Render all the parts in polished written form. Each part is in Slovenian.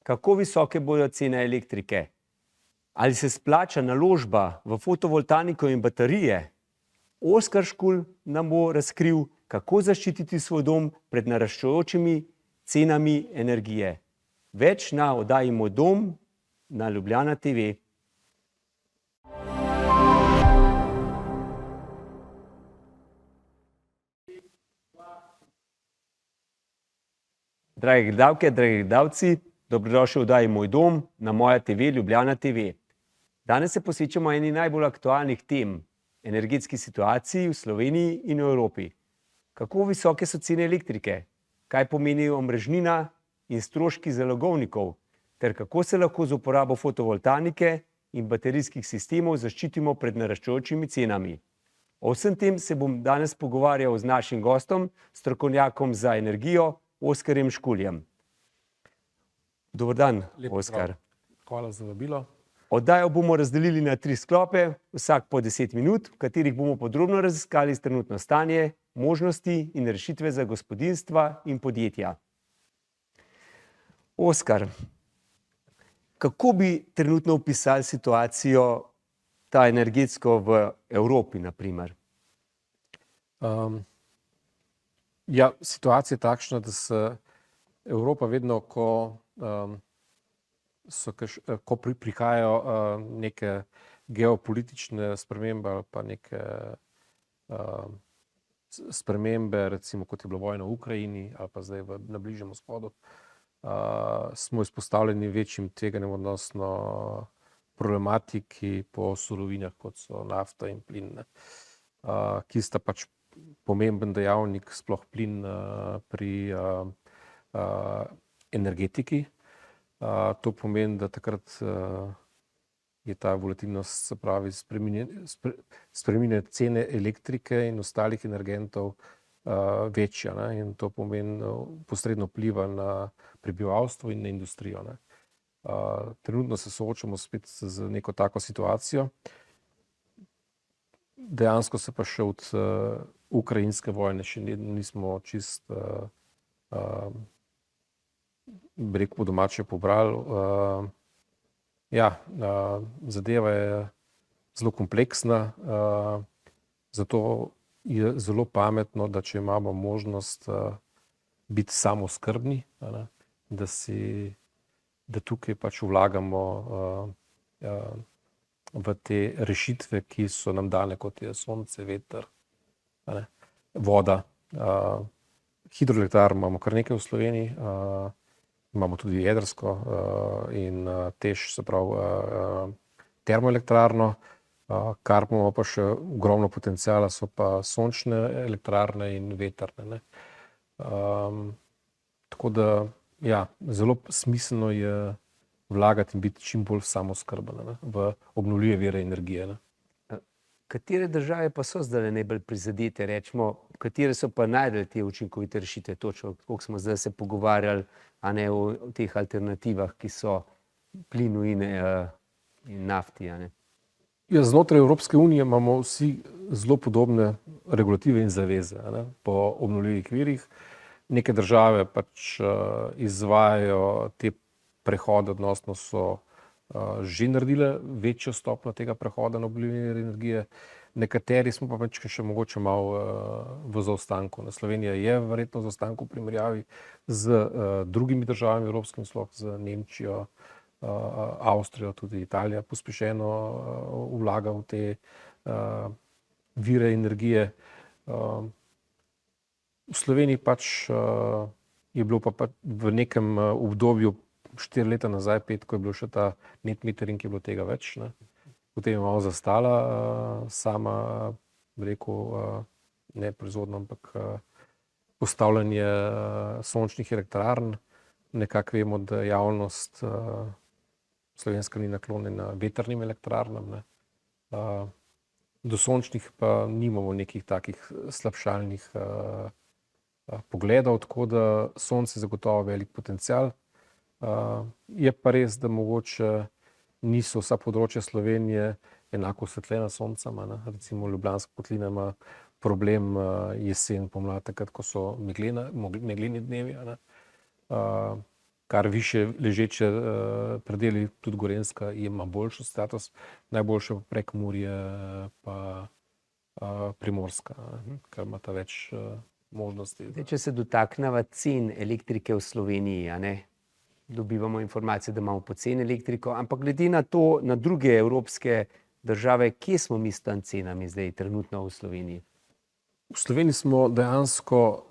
kako visoke bodo cene elektrike? Ali se splača naložba v fotovoltaiko in baterije? Oskar Škulj nam bo razkril, kako zaščititi svoj dom pred naraščajočimi cenami energije. Več na oddaji Moj dom na Ljubljana TV. Drage gledalke, dragi gledalci, dobrodošli v oddaji Moj dom na Moja TV, Ljubljana TV. Danes se posvečamo eni najbolj aktualnih tem, energetski situaciji v Sloveniji in v Evropi. Kako visoke so cene elektrike, kaj pomeni omrežnina in stroški zalogovnikov, ter kako se lahko z uporabo fotovoltaike in baterijskih sistemov zaščitimo pred naraščajočimi cenami. O vsem tem se bom danes pogovarjal z našim gostom, strokovnjakom za energijo, Oskarjem Škuljem. Dober dan, Oskar. Hvala za vabilo. Oddajo bomo razdelili na 3 sklope, vsak po 10 minut, v katerih bomo podrobno raziskali trenutno stanje, možnosti in rešitve za gospodinjstva in podjetja. Oskar, kako bi trenutno opisali situacijo ta energetsko v Evropi, na primer? Situacija je takšna, da se Evropa vedno, ko prihajajo neke geopolitične spremembe ali pa neke spremembe, recimo kot je bila vojna v Ukrajini ali pa zdaj na Bližnjem vzhodu, smo izpostavljeni večjim tveganjem odnosno problematiki po surovinah, kot so nafta in plin, ki sta pač pomemben dejavnik, sploh plin pri energetiki. To pomeni, da takrat je ta volatilnost, se pravi, spreminja cene elektrike in ostalih energentov večja, ne? In to pomeni posredno vpliva na prebivalstvo in na industrijo, ne? Trenutno se soočamo spet z neko tako situacijo. Dejansko se pa še od ukrajinske vojne še nismo čist, bi rekel, po domače pobrali. Zadeva je zelo kompleksna, zato je zelo pametno, da če imamo možnost biti samooskrbni, da tukaj pač vlagamo v te rešitve, ki so nam dane, kot je sonce, veter, voda. Hidroelektrarn imamo kar nekaj v Sloveniji, imamo tudi jedrsko in TEŠ, se pravi termoelektrarno, kar imamo pa še ogromno potenciala, so pa sončne elektrarne in vetrne, ne. Tako da, zelo smiselno je vlagati in biti čim bolj samooskrben v obnovljive vire energije, ne. Katere države pa so zdaj najbolj prizadete, rečemo, katere so pa najdel te učinkovite rešitve, točno, koliko smo zdaj se pogovarjali, a ne o teh alternativah, ki so plinu in nafti, a ne? Znotraj Evropske unije imamo vsi zelo podobne regulative in zaveze, a ne, po obnovljivih virih. Neke države pač izvajajo te prehode, odnosno so že naredile večjo stopnjo tega prehoda na obnovljive vire energije. Nekateri smo pa pač še mogoče malo v zaostanku. Slovenija je verjetno v zaostanku v primerjavi z drugimi državami evropskimi, sploh z Nemčijo, Avstrijo, tudi Italija pospešeno vlaga v te vire energije. V Sloveniji pač je bilo pa v nekem obdobju 4 leta nazaj, 5, ko je bilo še ta net metering, je bilo tega več, ne. Potem je malo zastala sama, bi rekel, ne proizvodnja, ampak postavljanje sončnih elektrarn. Nekako vemo, da javnost slovenska ni naklonjena vetrnim elektrarnam, ne. Do sončnih pa nimamo nekih takih slabšalnih pogledov, tako da sonce zagotovo velik potencial. Je pa res, da mogoče niso vsa področja Slovenije enako osvetljena s soncem, ne. Recimo Ljubljanska kotlina ima problem jesen, pomlad, takrat, ko so megleni dnevi, ne. kar više ležeče predeli, tudi Gorenjska ima boljši status, najboljše pa Prekmurje pa Primorska, ker imata več možnosti. Zdaj, če se dotakneva cen elektrike v Sloveniji, a ne? Dobivamo informacije, da imamo poceni elektriko, ampak glede na to, na druge evropske države, kje smo mi s tem cenami zdaj trenutno v Sloveniji? V Sloveniji smo dejansko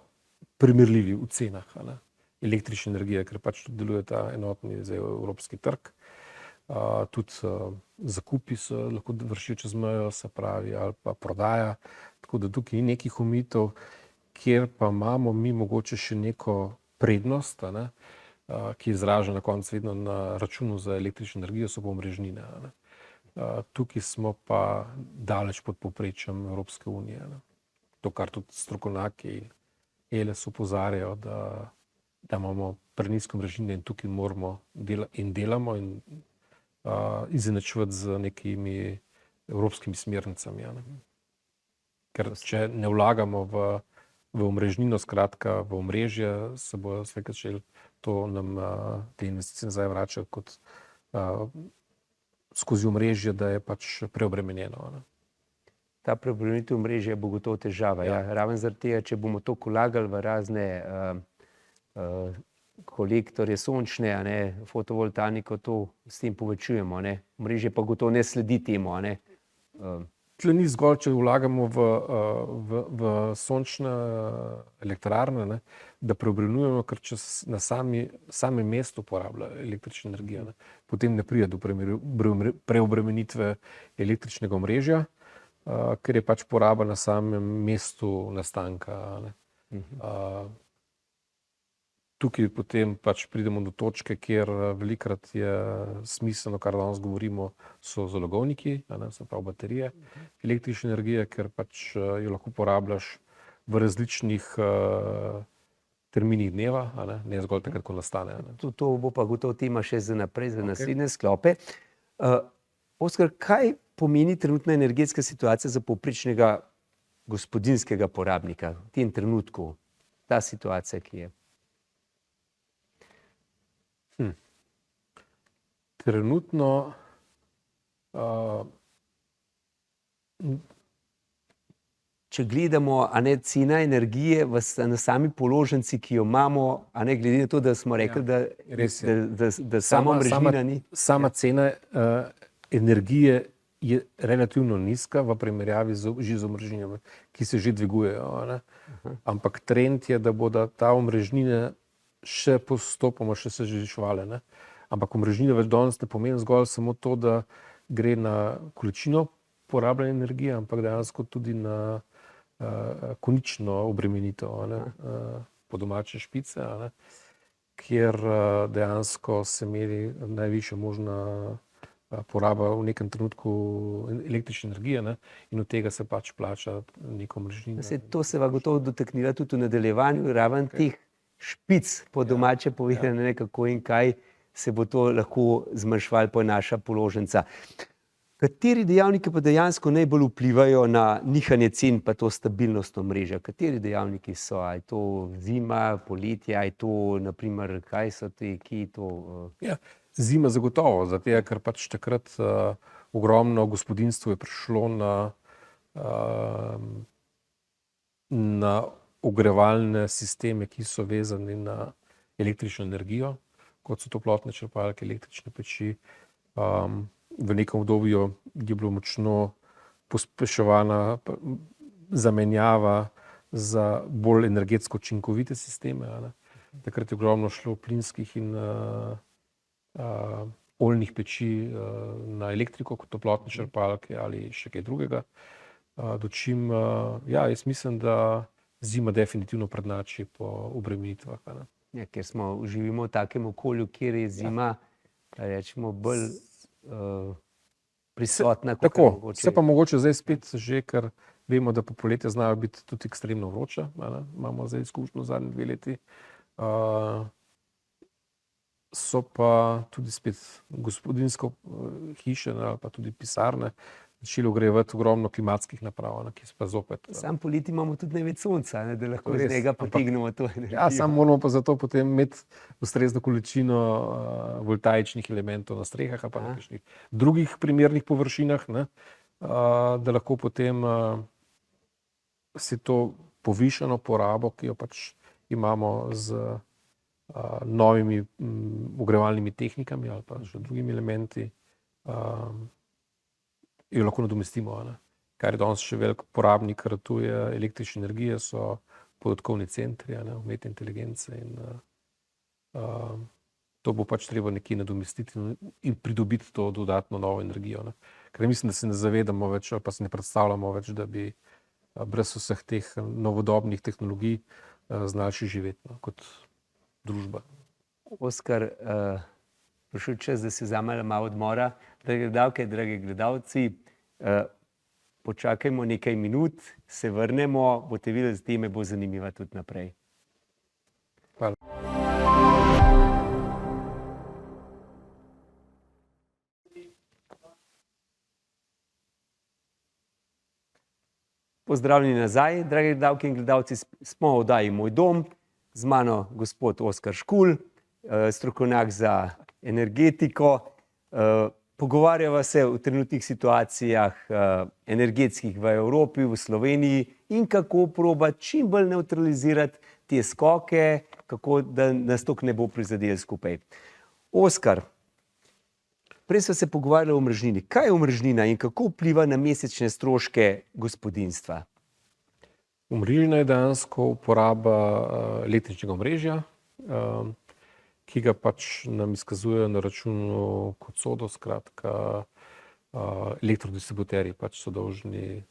primerljivi v cenah, ne? Električne energije, ker pač tudi deluje ta enotni zdaj evropski trg. Tudi zakupi se lahko vršijo čez mejo, se pravi, ali pa prodaja, tako da tukaj ni nekih omejitev, kjer pa imamo mi mogoče še neko prednost, ne? Ki je izražena na koncu vedno na računu za električno energijo, so pa omrežnine, ne? Tukaj smo pa daleč pod povprečjem Evropske unije, ne? To, kar tudi strokovnjaki ELES opozarjajo, da imamo prenizke omrežnine in tukaj moramo delamo in izenačevati z nekimi evropskimi smernicami, ne? Ker če ne vlagamo v omrežnino, skratka v omrežje, se bo vse začelo to nam te investicije nazaj vračajo kot skozi omrežje, da je pač preobremenjeno, ne? Ta preobremenitev omrežja bo gotovo težava. Ja. Raven zaradi tega, če bomo toliko vlagali v razne kolektorje sončne, a ne, fotovoltaiko, to s tem povečujemo, ne? Omrežje pa gotovo ne sledi temu, a ne. Tle ni zgolj, če vlagamo v sončne elektrarne, ne, da preobremenjujemo, ker če na samem mestu porabljajo električno energijo, ne, potem ne pride do preobremenitve električnega omrežja, ker je pač poraba na samem mestu nastanka, ne. Tukaj potem pač pridemo do točke, kjer velikokrat je smiselno, kar danes govorimo, so zalogovniki, se pravi baterije električne energije, ker pač jo lahko porabljaš v različnih terminih dneva, ne zgolj takrat, ko nastane. To bo pa gotovo tema še za naprej, za naslednje sklope. Oskar, kaj pomeni trenutna energetska situacija za povprečnega gospodinjskega porabnika v tem trenutku, ta situacija, ki je? Trenutno če gledamo, a ne, cena energije na sami položnici, ki jo imamo, a ne, glede na to, da smo rekli, da sama omrežnina ni. Sama cena energije je relativno nizka v primerjavi z omrežninami, ki se že dvigujejo, ne. Ampak trend je, da bodo ta omrežnine še postopoma še se zviševale, ne. Ampak omrežnina več danes ne pomeni zgolj samo to, da gre na količino porabljene energije, ampak dejansko tudi na konično obremenitev, ne, po domače špice, ne, kjer dejansko se meri najvišja možna poraba v nekem trenutku električne energije, ne, in od tega se pač plača neka omrežnina. To se va gotovo dotaknila tudi v nadaljevanju, raven teh špic, po domače povedano, ne, kako in kaj se bo to lahko zmanjševalo, po naša položnica. Kateri dejavniki pa dejansko najbolj vplivajo na nihanje cen pa to stabilnost omrežja? Kateri dejavniki so? A je to zima, poletje, a je to, na primer, kaj so ti, ki to? Ja, zima zagotovo, zato je, ker pač takrat ogromno gospodinjstvo je prišlo na ogrevalne sisteme, ki so vezani na električno energijo, kot so toplotne črpalke, električne peči. V nekem obdobju je bilo močno pospeševana zamenjava za bolj energetsko učinkovite sisteme, ne. Takrat je ogromno šlo plinskih in oljnih peči na elektriko kot toplotne črpalke ali še kaj drugega. Dočim, ja, jaz mislim, da zima definitivno prednjači po obremenitvah, ne. Ja, ker živimo v takem okolju, kjer je zima, rečemo, bolj prisotna. Tako, se pa mogoče zdaj spet že, ker vemo, da po poletju znajo biti tudi ekstremno vroča, imamo zdaj izkušnjo zadnji 2 leti. So pa tudi spet gospodinjske hiše ali pa tudi pisarne začeli ogrevati ogromno klimatskih naprav, ki so pa zopet. Sam poleti imamo tudi največ sonca, da lahko iz Res, njega potegnemo to energijo. Ja, samo moramo pa zato potem imeti ustrezno količino voltaičnih elementov na strehah ali pa na kakšnih drugih primernih površinah, ne, da lahko potem si to povišano porabo, ki jo pač imamo z novimi ogrevalnimi tehnikami ali pa še drugimi elementi, jo lahko nadomestimo. Ne. Kar je danes še velik porabnik ratuje električne energije, so podatkovni centri, umetne inteligence in to bo pač treba nekje nadomestiti in pridobiti to dodatno novo energijo. Ne. Ker mislim, da se ne zavedamo več ali pa se ne predstavljamo več, da bi brez vseh teh novodobnih tehnologij znali še živeti kot družba. Oskar, prišel čas, da si vzamemo malo odmora. Drage gledalke, dragi gledalci, počakajmo nekaj minut, se vrnemo, boste videli, da tema bo zanimiva tudi naprej. Hvala. Pozdravljeni nazaj, dragi gledalke in gledalci, smo v oddaji Moj dom, z mano gospod Oskar Škulj, strokovnjak za energetiko. Pogovarjava se o trenutnih situacijah energetskih v Evropi, v Sloveniji in kako probati čim bolj nevtralizirati te skoke, kako da nas to ne bo prizadelo skupaj. Oskar, prej smo se pogovarjali o omrežnini. Kaj je omrežnina in kako vpliva na mesečne stroške gospodinjstva? Omrežnina je dejansko uporaba električnega omrežja, ki ga pač nam izkazuje na računu kot SODO, skratka elektrodistributerji pač so dolžni.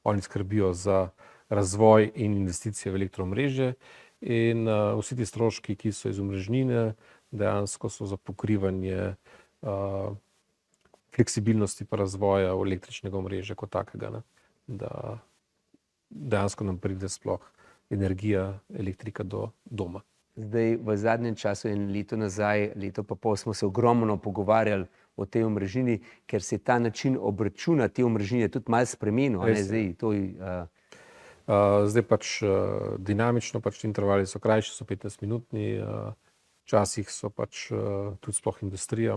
Oni skrbijo za razvoj in investicije v elektroomrežje in vsi ti stroški, ki so iz omrežnine, dejansko so za pokrivanje fleksibilnosti pa razvoja električnega omrežja kot takega, ne, da dejansko nam pride sploh energija, elektrika do doma. Zdaj, v zadnjem času, leto nazaj, leto pa pol, smo se ogromno pogovarjali o tej omrežnini, ker se je ta način obračuna te omrežnine tudi malo spremenil. Zdaj pač dinamično, pač intervali so krajši, so 15-minutni, včasih so pač tudi sploh industrija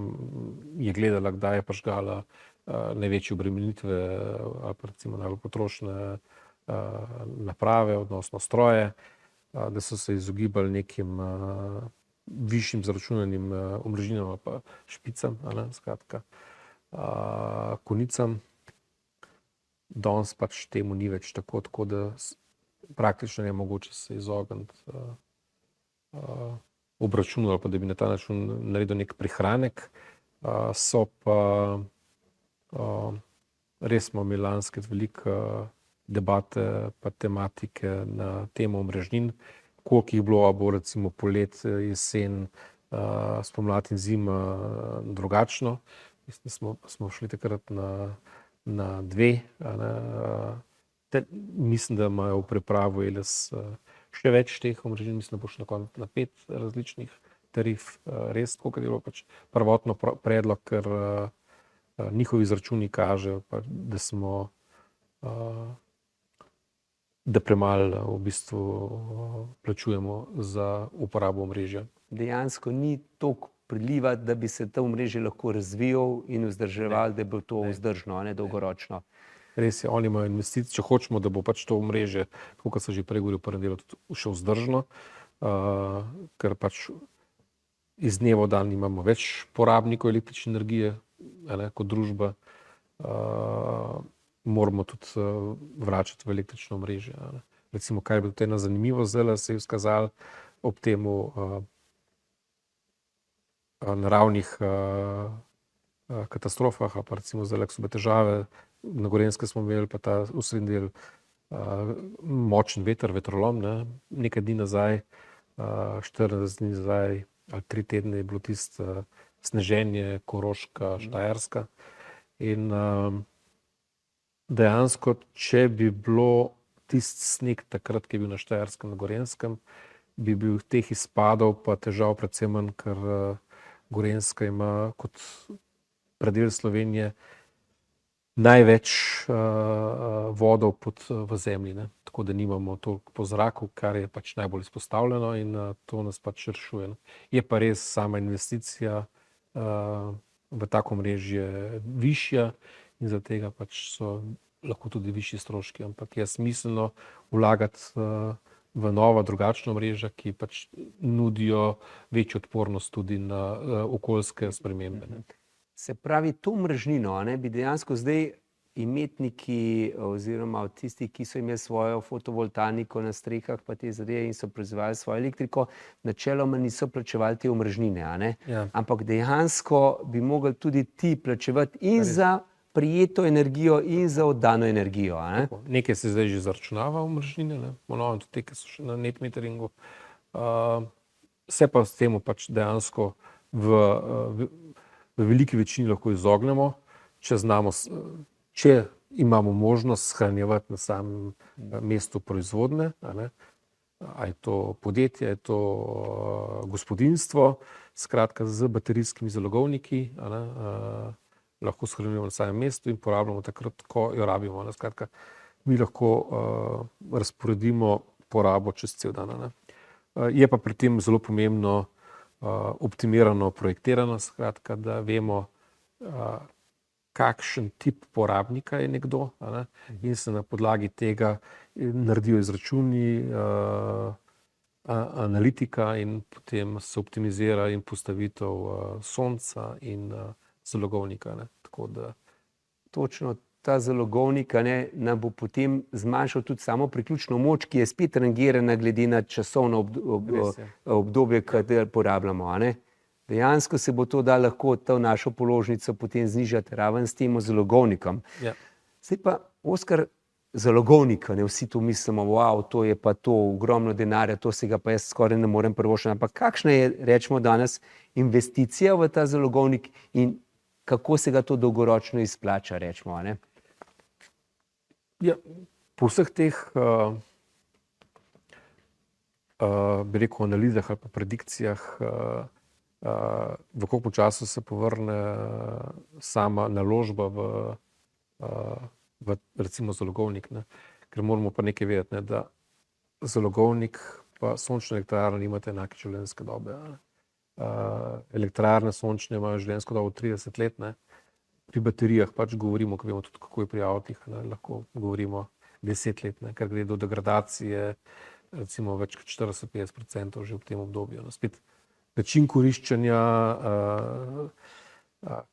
je gledala, kdaj je prižgala največje obremenitve ali pa recimo najbolj potrošne naprave, odnosno stroje, da so se izogibali nekim višjim zaračunanim omrežninam ali pa špicam, skratka, konicam. Danes pač temu ni več tako, da praktično je mogoče se izogniti obračunu ali pa da bi na ta način naredil nek prihranek. So pa res smo imeli lanske veliko debate pa tematike na temo omrežnin, koliko jih bilo, a bo recimo polet, jesen, spomlad in zima drugačno. Smo šli takrat na dve. Mislim, da imajo v pripravu Eles še več teh omrežnin, mislim, da bo šlo na 5 različnih tarif. Res, tako kot je bilo pač prvotno predlog, ker njihovi izračuni kažejo, da premalo v bistvu plačujemo za uporabo omrežja. Dejansko ni toliko priliva, da bi se to omrežje lahko razvijal in vzdrževal, da bo to vzdržno, dolgoročno. Res je, oni imajo investicije, če hočemo, da bo pač to omrežje, tako kot so že prej govorili, prvem delu tudi še vzdržno, ker pač iz dneva v dan imamo več porabnikov električne energije, kot družba, moramo tudi vračati v električno omrežje. Recimo, kar je bilo ena zanimivo zdaj, se je izkazalo ob temu naravnih katastrofah, pa recimo zdaj, ko so bile težave, na Gorenjskem smo imeli pa ta osrednji del močen veter, vetrolom, nekaj dni nazaj, 14 dni nazaj ali 3 tedne je bilo tisto sneženje, Koroška, Štajerska in dejansko, če bi bilo tisti sneg takrat, ki je bil na Štajerskem, na Gorenjskem, bi bil teh izpadov pa težav predvsem manj, ker Gorenjska ima kot predel Slovenije največ vodov v zemlji, ne? Tako da nimamo toliko po zraku, kar je pač najbolj izpostavljeno in to nas pač rešuje. Ne? Je pa res sama investicija v tako omrežje višja in zaradi tega pač so lahko tudi višji stroški, ampak je smiselno vlagati v nova drugačna omrežja, ki pač nudijo večjo odpornost tudi na okoljske spremembe. Ne? Se pravi, to omrežnino bi dejansko zdaj imetniki oziroma tisti, ki so imeli svojo fotovoltaiko na strehah pa te zadeve in so proizvajali svojo elektriko, načeloma niso plačevali te omrežnine, Ja. ampak dejansko bi mogli tudi ti plačevati in za prijeto energijo in za oddano energijo. Nekaj se zdaj že zaračunava omrežnine, ne? Ponovno tudi te, ki so še na net meteringu. Se pa s tem pač dejansko v veliki večini lahko izognemo, če imamo možnost shranjevati na samem mestu proizvodnje, a je to podjetje, je to gospodinjstvo, skratka z baterijskimi zalogovniki, lahko shranjujemo na samem mestu in porabljamo takrat, ko jo rabimo. Skratka, mi lahko razporedimo porabo čez cel dan. Je pa pri tem zelo pomembno optimirano projektirano, skratka, da vemo, kakšen tip porabnika je nekdo, in se na podlagi tega naredijo izračuni, analitika in potem se optimizira in postavitev sonca in zalogovnika. Tako da točno ta zalogovnik nam bo potem zmanjšal tudi samo priključno moč, ki je spet rangirana glede na časovno obdobje, katero porabljamo. Dejansko se bo to da lahko to našo položnico potem znižati raven s tem zalogovnikom. Ja. Zdaj pa, Oskar, zalogovnik, vsi tu mislimo, wow, to je pa to ogromno denarja, to se ga pa jaz skoraj ne morem privoščiti. Ampak kakšna je, rečemo danes, investicija v ta zalogovnik in kako se ga to dolgoročno izplača, rečemo, Ja, po vseh teh bi rekel analizah ali pa predikcijah, v koliko času se povrne sama naložba v recimo zalogovnik, ker moramo pa nekaj vedeti, da zalogovnik pa sončna elektrarna nimate enake življenjske dobe. Elektrarne sončne imajo življenjsko dobo 30 let, Pri baterijah pač govorimo, ko vemo tudi, kako je pri avtih, lahko govorimo 10 let, ker gre do degradacije recimo več kot 40-50% že v tem obdobju. Spet način koriščenja,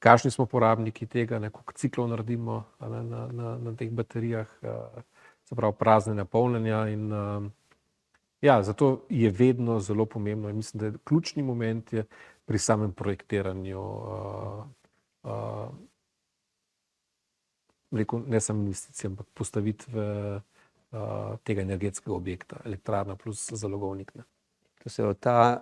kakšni smo porabniki tega, koliko ciklov naredimo na teh baterijah, se pravi prazne napolnjenja in ja, zato je vedno zelo pomembno in mislim, da je ključni moment je pri samem projektiranju rekel, ne samo investicije, ampak postavitve tega energetskega objekta, elektrarna plus zalogovnik. To se je ta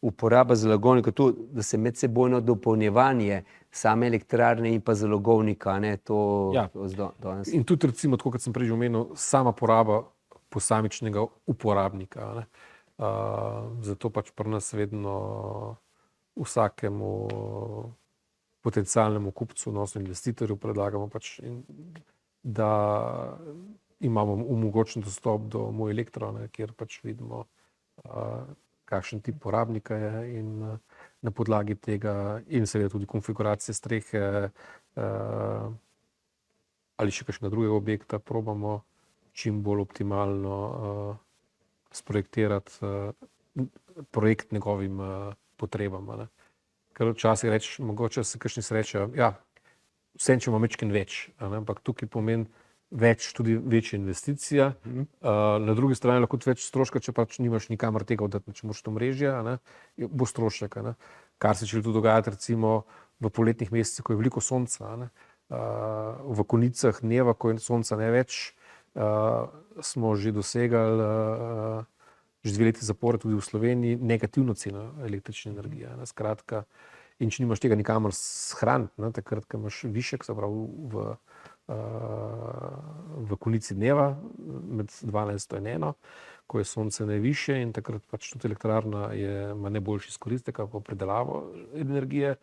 uporaba zalogovnika, to, da se medsebojno dopolnjevanje same elektrarne in pa zalogovnika, to Ja. danes. In tudi recimo, tako kot sem prej že omenil, sama poraba posamičnega uporabnika. Zato pač pri nas vedno vsakemu potencialnemu kupcu, investitorju predlagamo pač, da imamo omogočen dostop do Moj Elektro, kjer pač vidimo, kakšen tip porabnika je in na podlagi tega in seveda tudi konfiguracije strehe ali še kakšnega drugega objekta probamo čim bolj optimalno sprojektirati projekt njegovim potrebam. Ker včasih rečeš, mogoče se kakšni srečajo, ja, vsem če imamo mečken več, ampak tukaj pomeni več, tudi večja investicija. Na drugi strani lahko več stroška, če pač nimaš nikamor tega oddati, če moraš to mrežje, bo strošek. Kar se tudi dogajati recimo v poletnih mesecih, ko je veliko sonca. V konicah dneva, ko je sonca največ, smo že dosegali že 2 leti zapored tudi v Sloveniji negativno ceno električne energije. Skratka, in če nimaš tega nikamor shraniti, takrat, ko imaš višek, se pravi v konici dneva med 12 in 1, ko je sonce najvišje in takrat pač tudi elektrarna ima najboljši izkoristek po predelavo energije.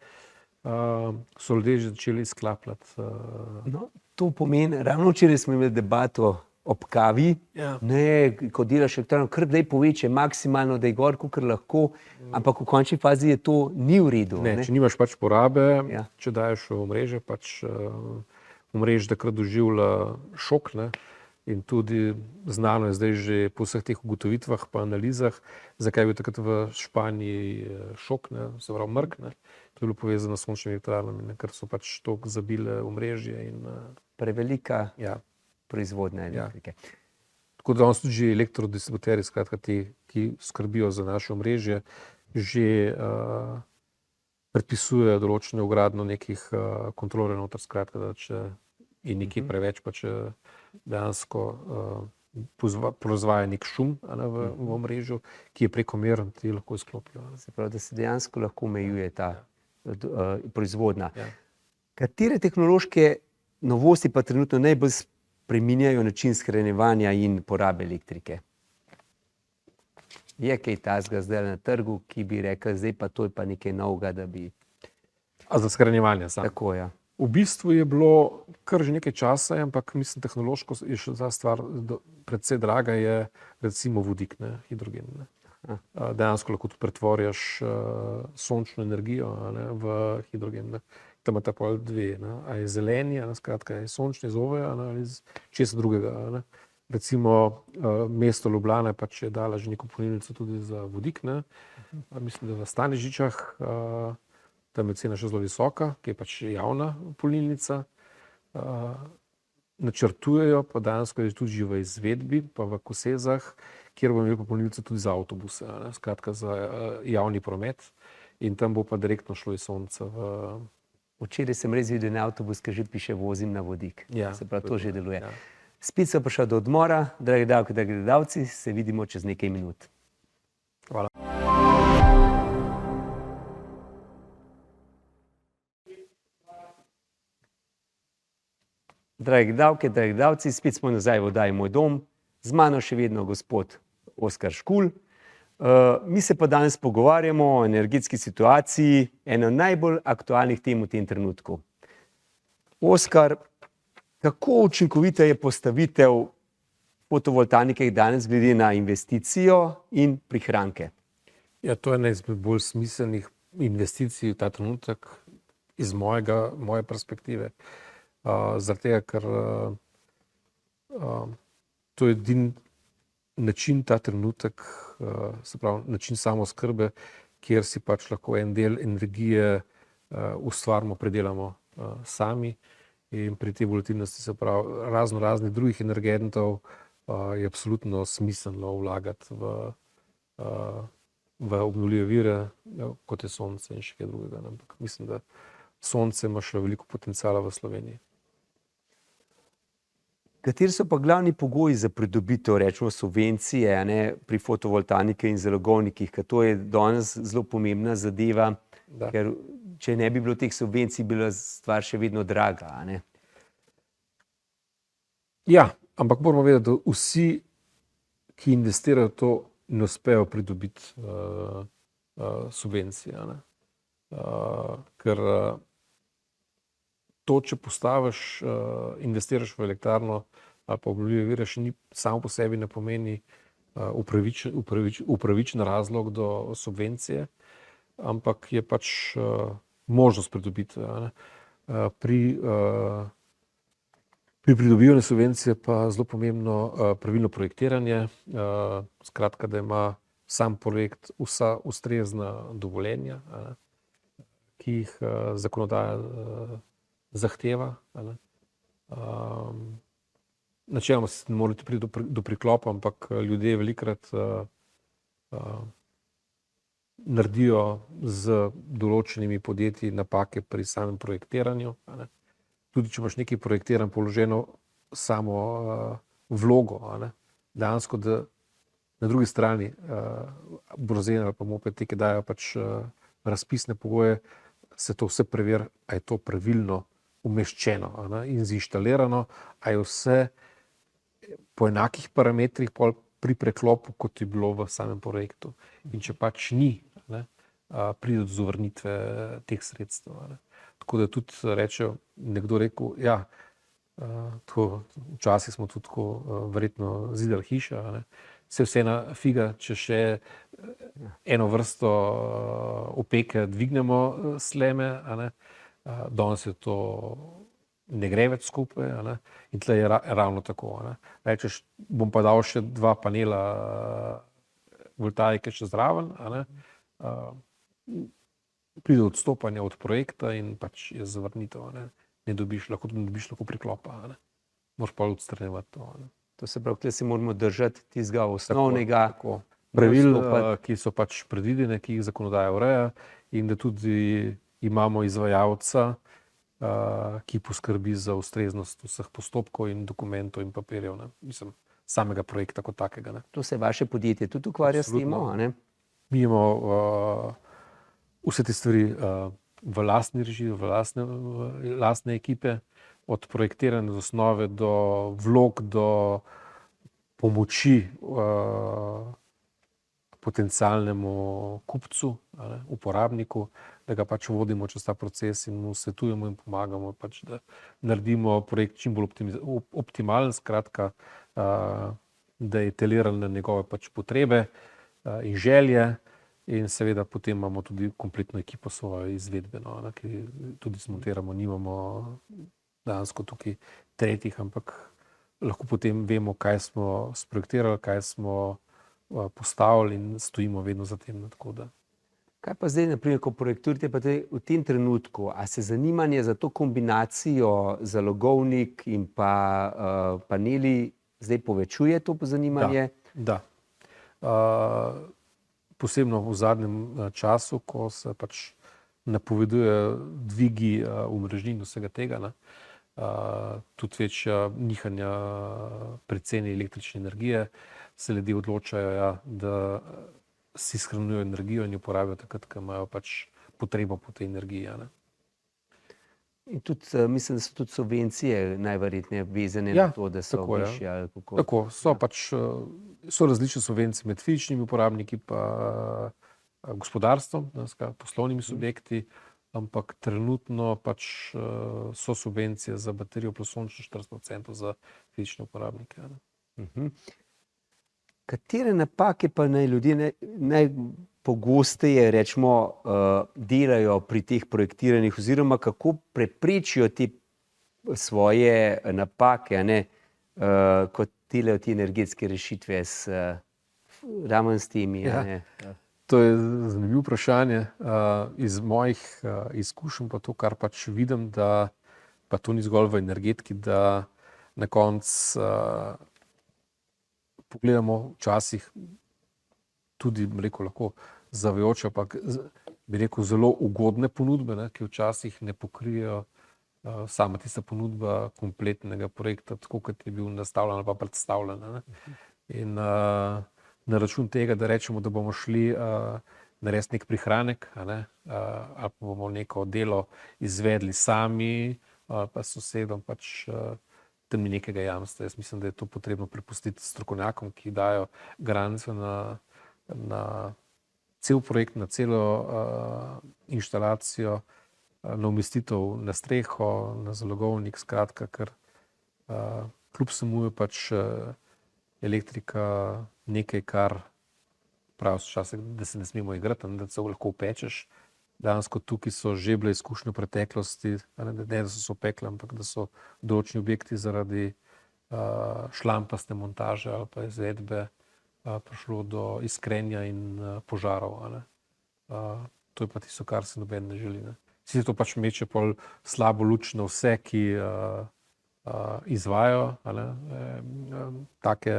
so ljudje že začeli sklapljati. No, to pomeni, ravno včeraj smo imeli debato ob kavi, ne, ko delaš elektrarno, kar daj povečje maksimalno, da je gor, kakor lahko, ampak v končni fazi je to ni v redu. Ne, če nimaš pač porabe, če daješ v omrežje, pač omrežje takrat doživlja šok, ne, in tudi znano je zdaj že po vseh teh ugotovitvah pa analizah, zakaj je bil takrat v Španiji šok, ne, se pravi mrk, ne. To je bilo povezano s sončnimi elektrarnami, ker so pač toliko zabile omrežje in prevelika proizvodnja elektrike. Tako da danes tudi že elektrodistributerji, skratka ti, ki skrbijo za naše omrežje, že predpisujejo določene vgradno nekih kontrolerjev noter, skratka, da če je nekaj preveč, pa če dejansko proizvaja nek šum v omrežju, ki je prekomeren, ti lahko izklopijo. Se pravi, da se dejansko lahko omejuje ta proizvodnja. Katere tehnološke novosti pa trenutno najbolj spreminjajo način shranjevanja in porabe elektrike? Je kaj takega zdaj na trgu, ki bi rekel, zdaj pa to je pa nekaj novega, da bi... A za shranjevanje samo? Tako, ja. V bistvu je bilo kar že nekaj časa, ampak mislim, tehnološko je še ta stvar predvsej draga, je recimo vodik, ne, hidrogen. Ne. Dejansko lahko tudi pretvorjaš sončno energijo, ne, v hidrogen. Ne. Tam ima ta pol dve, ne. A je zeleni, skratka je sončni iz OVE, ali iz česa drugega. Ne. Recimo mesto Ljubljana pač je dala že neko polnilnico tudi za vodik, ne. Mislim, da v Stanižičah, tam je cena še zelo visoka, ki je pač javna polnilnica. Načrtujejo, pa dejansko je tudi že v izvedbi, pa v Kosezah, kjer bomo imeli polnilnico tudi za avtobuse, ne, skratka za javni promet, in tam bo pa direktno šlo iz sonca v... Včeraj sem res videl na avtobus, ki že piše vozim na vodik. Ja, se pravi, to že deluje. Ja. Spet so prišli do odmora, dragi davki, dragi gledalci, se vidimo čez nekaj minut. Hvala. Dragi davke, dragi davci, spet smo nazaj v oddaji Moj dom, z mano še vedno gospod Oskar Škulj. Mi se pa danes pogovarjamo o energetski situaciji, eno najbolj aktualnih tem v tem trenutku. Oskar, kako učinkovita je postavitev fotovoltaike danes glede na investicijo in prihranke? Ja, to je ena izmed bolj smiselnih investicij v ta trenutek iz moje perspektive. Zaradi tega, ker to je edini način ta trenutek, se pravi način samooskrbe, kjer si pač lahko en del energije ustvarimo, predelamo sami, in pri tej volatilnosti, se pravi raznih drugih energentov, je absolutno smiselno vlagati v obnovljive vire, kot je sonce in še kaj drugega. Ampak mislim, da sonce ima še veliko potenciala v Sloveniji. Kateri so pa glavni pogoji za pridobitev, rečemo, subvencije, ne, pri fotovoltaiki in zalogovnikih, ker to je danes zelo pomembna zadeva, ker če ne bi bilo teh subvencij, bila stvar še vedno draga, a ne? Ja, ampak moramo vedeti, da vsi, ki investirajo to, ne uspejo pridobiti subvencije, ne. Ker to, če postaviš, investiraš v elektrarno ali pa obnovljive vire, še ni samo po sebi ne pomeni upravičen razlog do subvencije, ampak je pač možnost pridobitve, ne. Pri pridobivanju subvencije pa zelo pomembno pravilno projektiranje, skratka, da ima sam projekt vsa ustrezna dovoljenja, ne, ki jih zakonodaja zahteva. Načeloma se ne more priti do priklopa, ampak ljudje velikokrat naredijo z določenimi podjetji napake pri samem projektiranju. Tudi če imaš nekaj projektiran, položeno samo vlogo, dejansko, da na drugi strani Borzen ali pa Moped, ki dajo pač razpisne pogoje, se to vse preveri, a je to pravilno umeščeno in zinštalirano, a je vse po enakih parametrih pri preklopu, kot je bilo v samem projektu. In če pač ni, pride do zavrnitve teh sredstev. tako da tudi rečejo, nekdo rekel, ja, tako, včasih smo tudi tako verjetno zidali hiša, a ne. Se vseeno figa, če še eno vrsto opeke dvignemo sleme, a ne. Danes je to ne gre več skupaj, a ne. In tle je ravno tako, a ne. Rečeš, bom pa dal še 2 panela voltaike še zraven, a ne. Pride odstopanje od projekta in pač je zavrnitev, a ne. Ne dobiš lahko priklopa, a ne. Moraš pa odstranjevati to, a ne. To se pravi, tukaj se moramo držati tistega osnovnega pravil, ki so pač predvidene, ki jih zakonodaja ureja, in da tudi imamo izvajalca, ki poskrbi za ustreznost vseh postopkov in dokumentov in papirjev, ne. Mislim, samega projekta kot takega, ne. To se vaše podjetje tudi ukvarja s tem, a ne? Mi imamo vse te stvari v lastni režiji, v lastne ekipe, od projektiranja z osnove do vlog, do pomoči potencialnemu kupcu, a ne, uporabniku, da ga pač vodimo čez ta proces in mu svetujemo in pomagamo, pač, da naredimo projekt čim bolj optimalen, skratka, da je teliran na njegove pač potrebe in želje. In seveda potem imamo tudi kompletno ekipo svojo izvedbeno, a ne, ki tudi zmontiramo, nimamo dejansko tukaj tretjih, ampak lahko potem vemo, kaj smo sprojektirali, kaj smo postavili in stojimo vedno za tem, tako da. Kaj pa zdaj, naprimer, ko projektirate pa v tem trenutku, a se zanimanje za to kombinacijo zalogovnik in pa paneli zdaj povečuje to zanimanje? Da. Posebno v zadnjem času, ko se pač napovedujejo dvigi omrežnin vsega tega, ne. Tudi večja nihanja pri ceni električne energije, se ljudje odločajo, ja, da si shranjujejo energijo in jo porabijo takrat, ko imajo pač potrebo po tej energiji, a ne. In tudi, mislim, da so tudi subvencije najverjetneje vezane na to, da so višje ali kako. Tako, so različne subvencije med fizičnimi uporabniki pa gospodarstvom, poslovnimi subjekti, ampak trenutno pač so subvencije za baterijo plus sončno 40% za fizične uporabnike, a ne. Katere napake pa naj ljudje najpogosteje, recimo, delajo pri teh projektiranjih oziroma kako preprečijo te svoje napake, a ne, kot delajo te energetske rešitve ravno s temi, a ne. To je zanimivo vprašanje. Iz mojih izkušenj pa to, kar pač vidim, da pa to ni zgolj v energetiki, da na koncu pogledamo včasih tudi, bi rekel, lahko zavajajoče, ampak bi rekel zelo ugodne ponudbe, ne, ki včasih ne pokrijejo sama tista ponudba kompletnega projekta, tako kot je bil nastavljen ali pa predstavljen, ne. In na račun tega, da rečemo, da bomo šli narediti nek prihranek, a ne, ali pa bomo neko delo izvedli sami ali pa s sosedom, pač tam ni nekega jamstva. Jaz mislim, da je to potrebno prepustiti strokovnjakom, ki dajo garancijo na cel projekt, na celo inštalacijo, na umestitev na streho, na zalogovnik, skratka, ker kljub vsemu je pač elektrika nekaj, kar pravi včasih, da se ne smemo igrati, da se lahko upečeš. Dejansko tukaj so že bile izkušnje v preteklosti, ne da so se opekle, ampak da so določeni objekti zaradi šlampaste montaže ali pa izvedbe prišlo do iskrenja in požarov, a ne. To je pa tisto, kar se noben ne želi, ne. Sicer to pač meče pol slabo luč na vse, ki izvajajo, a ne, take,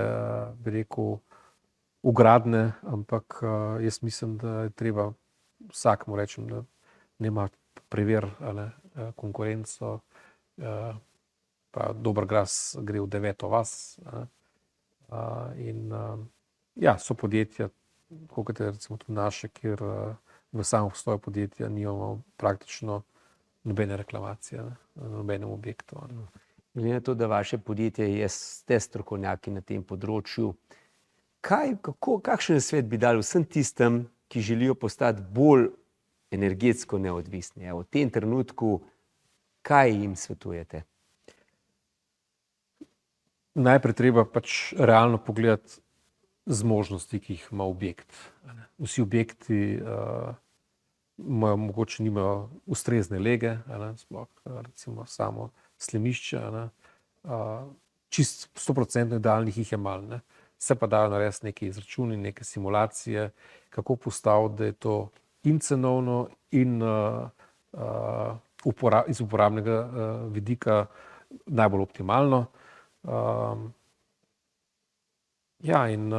bi rekel, vgradne, ampak jaz mislim, da je treba vsakemu rečem, da nema prever, a ne, konkurenco, pa dober gras gre v 9. vas, a ne. In ja, so podjetja, tako kot je recimo tudi naše, kjer v samem obstoju podjetja nimamo praktično nobene reklamacije, ne, na nobenem objektu, a ne. Glede na to, da vaše podjetje ste strokovnjaki na tem področju, kakšen svet bi dali vsem tistem, ki želijo postati bolj energetsko neodvisni? V tem trenutku Kaj jim svetujete? Najprej treba pač realno pogledati zmožnosti, ki jih ima objekt. Vsi objekti mogoče nimajo ustrezne lege, sploh recimo samo slemišče. Čist 100% idealnih jih je malo. Se pa dajo narediti neke izračuni, neke simulacije, kako postaviti, da je to in cenovno in iz uporabnega vidika najbolj optimalno. Ja, in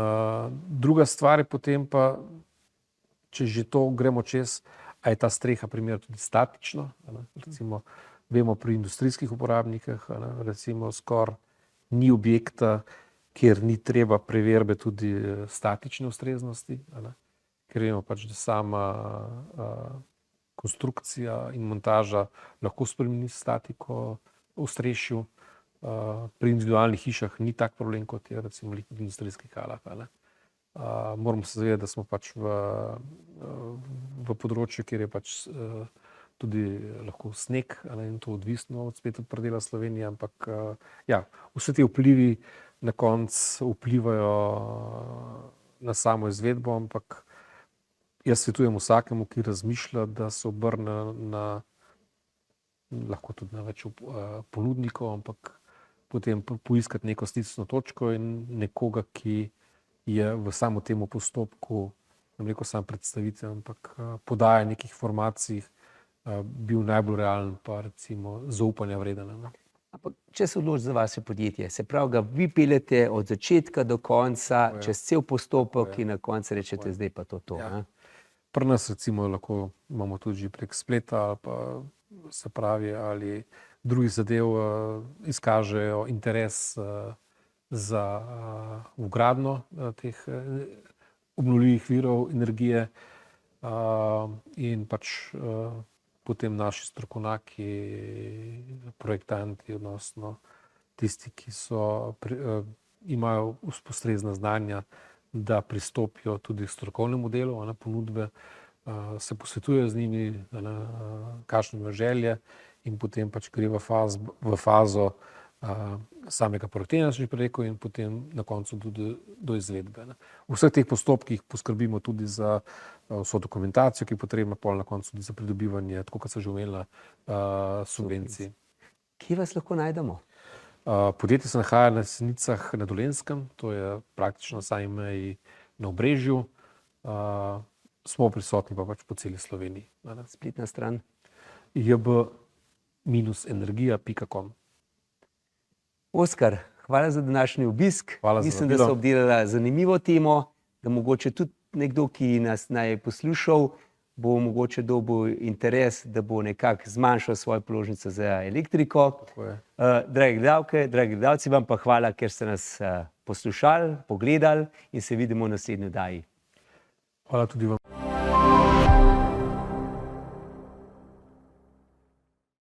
druga stvar je potem pa, če že to gremo čez, a je ta streha primer tudi statično. Recimo, vemo pri industrijskih uporabnikih, recimo skoraj ni objekta, kjer ni treba preverbe tudi statične ustreznosti, ker vemo pač, da sama konstrukcija in montaža lahko spremeni statiko v ostrešju. Pri individualnih hišah ni tak problem, kot je recimo v industrijskih halah. Moramo se zavedati, da smo pač v področju, kjer je pač tudi lahko sneg, in to odvisno spet od predela Slovenije, ampak ja, vse te vplivi na koncu vplivajo na samo izvedbo, ampak jaz svetujem vsakemu, ki razmišlja, da se obrne lahko tudi na več ponudnikov, ampak potem poiskati neko sticno točko in nekoga, ki je v samo temu postopku, ne rekel sam predstavitev, ampak podaja nekih informacij, bil najbolj realen pa recimo zaupanja vreden. Ampak če se odloči za vaše podjetje, se pravi, ga vi peljete od začetka do konca, čez cel postopek in na koncu rečete, zdaj pa to. Pri nas recimo lahko imamo tudi že prek spleta ali pa se pravi ali drugih zadev izkažejo interes za vgradnjo teh obnovljivih virov energije in pač potem naši strokovnjaki, projektanti, odnosno tisti, ki imajo ustrezna znanja, da pristopijo tudi k strokovnemu delu ponudbe, se posvetujejo z njimi, kakšne imajo želje in potem pač gre v fazo samega projektiranja, sem že rekel, in potem na koncu tudi do izvedbe. V vseh teh postopkih poskrbimo tudi za vso dokumentacijo, ki je potrebna, pol na koncu tudi za pridobivanje, tako kot sem že omenila, subvencij. Kje vas lahko najdemo? Podjetje se nahaja na Jesenicah na Dolenjskem, to je praktično na sami meji na Obrežju. Smo prisotni pa pač po celi Sloveniji. Spletna stran? jb-energija.com. Oskar, hvala za današnji obisk. Mislim, da so obdelala zanimivo temo, da mogoče tudi nekdo, ki nas naj poslušal, bo mogoče dobil interes, da bo nekako zmanjšal svojo položnico za elektriko. Dragi gledalke, dragi gledalci, vam pa hvala, ker ste nas poslušali, pogledali in se vidimo v naslednji oddaji. Hvala tudi vam.